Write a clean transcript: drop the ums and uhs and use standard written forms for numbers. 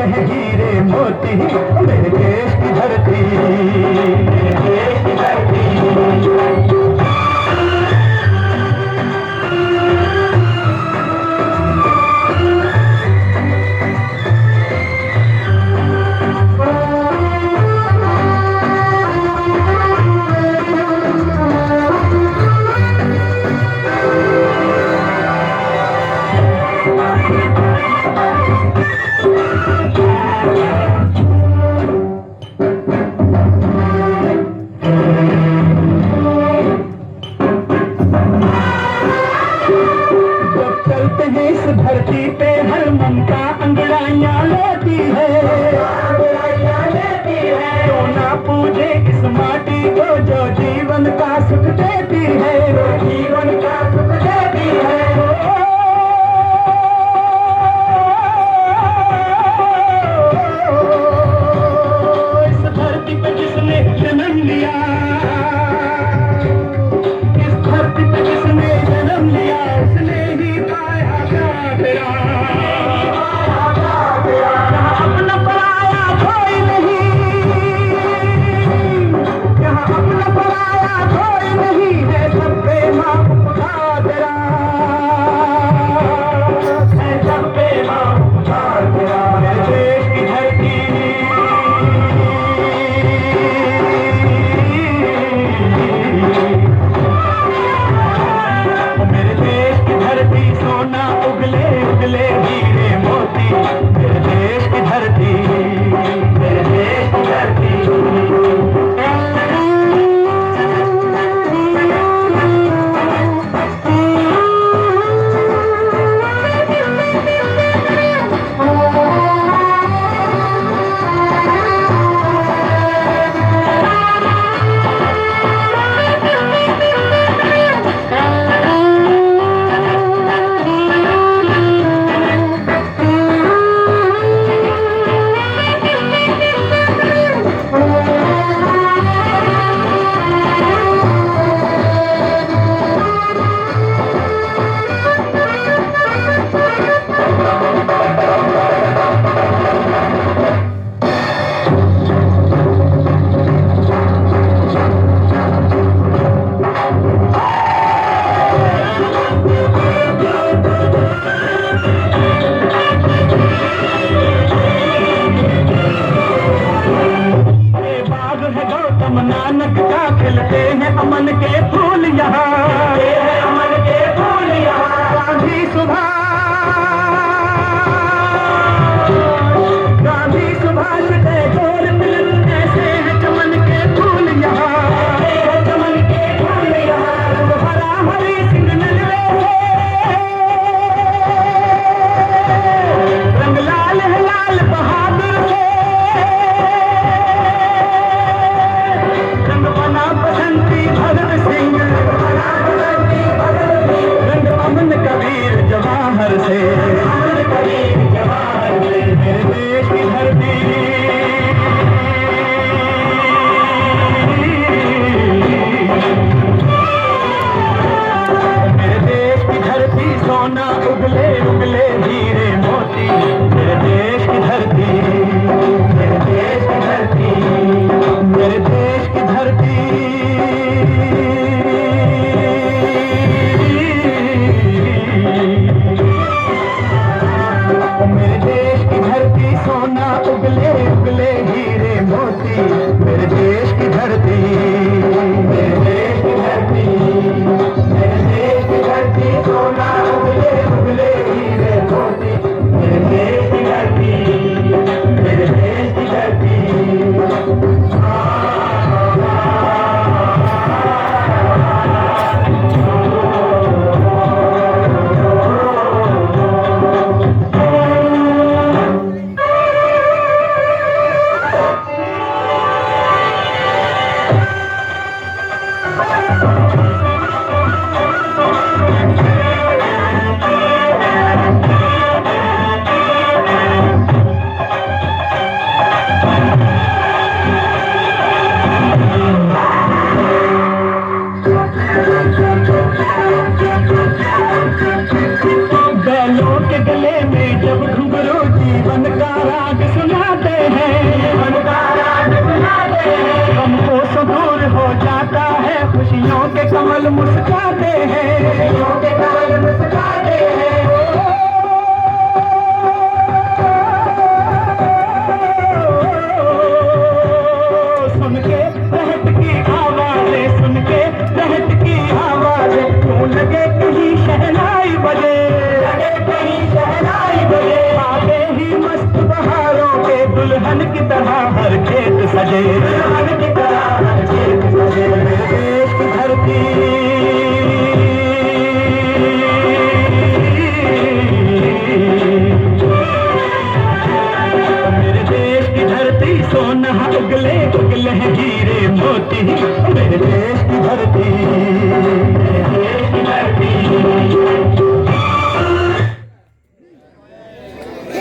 उगले हैं हीरे मोती मेरे देश की धरती, मेरे देश की धरती। चलते हैं इस धरती पे हर ममता अंगड़ाइयाँ लेती है, सोना पूजे इस माटी को जो जीवन का सुख देती है, जीवन का सुख देती है। इस धरती पे जिसने जन्म लिया, इस धरती पे जिसने जन्म लिया उसने ही पाया प्यारा। यहाँ अपना पराया कोई नहीं, यहाँ अपना पराया कोई नहीं है, सब पे माँ उपकार तेरा है, सब पे माँ उपकार तेरा। मेरे देश की धरती, मेरे देश की धरती, सोना उगले उगले हीरे मोती, मेरे देश की धरती, मेरे देश की धरती। नानक का खिलते हैं अमन के फूल यहाँ, अमन के फूल यहाँ। गांधी सुभाष टैगोर तिलक ऐसे हैं चमन के फूल यहाँ, चमन के फूल यहाँ। हरा हरी सिंह नलवे रंग लाल है लाल बहादुर से, रंग बना बसंती भगत सिंह खुशियों के कमल मुस्कुराते हैं, खुशियों के कमल मुस्कुराते हैं। सुन के रहत की आवाज़ें, सुन के रहत की आवाज़ें, क्यों लगे कहीं शहनाई बजे, लगे कहीं शहनाई बजे। आते ही मस्त बहारों के दुल्हन की तरह हर खेत सजे, दुल्हन की तरह हर खेत सजे। मेरे देश की धरती, मेरे देश की धरती सोना उगले उगले हैं हीरे मोती, मेरे देश की धरती।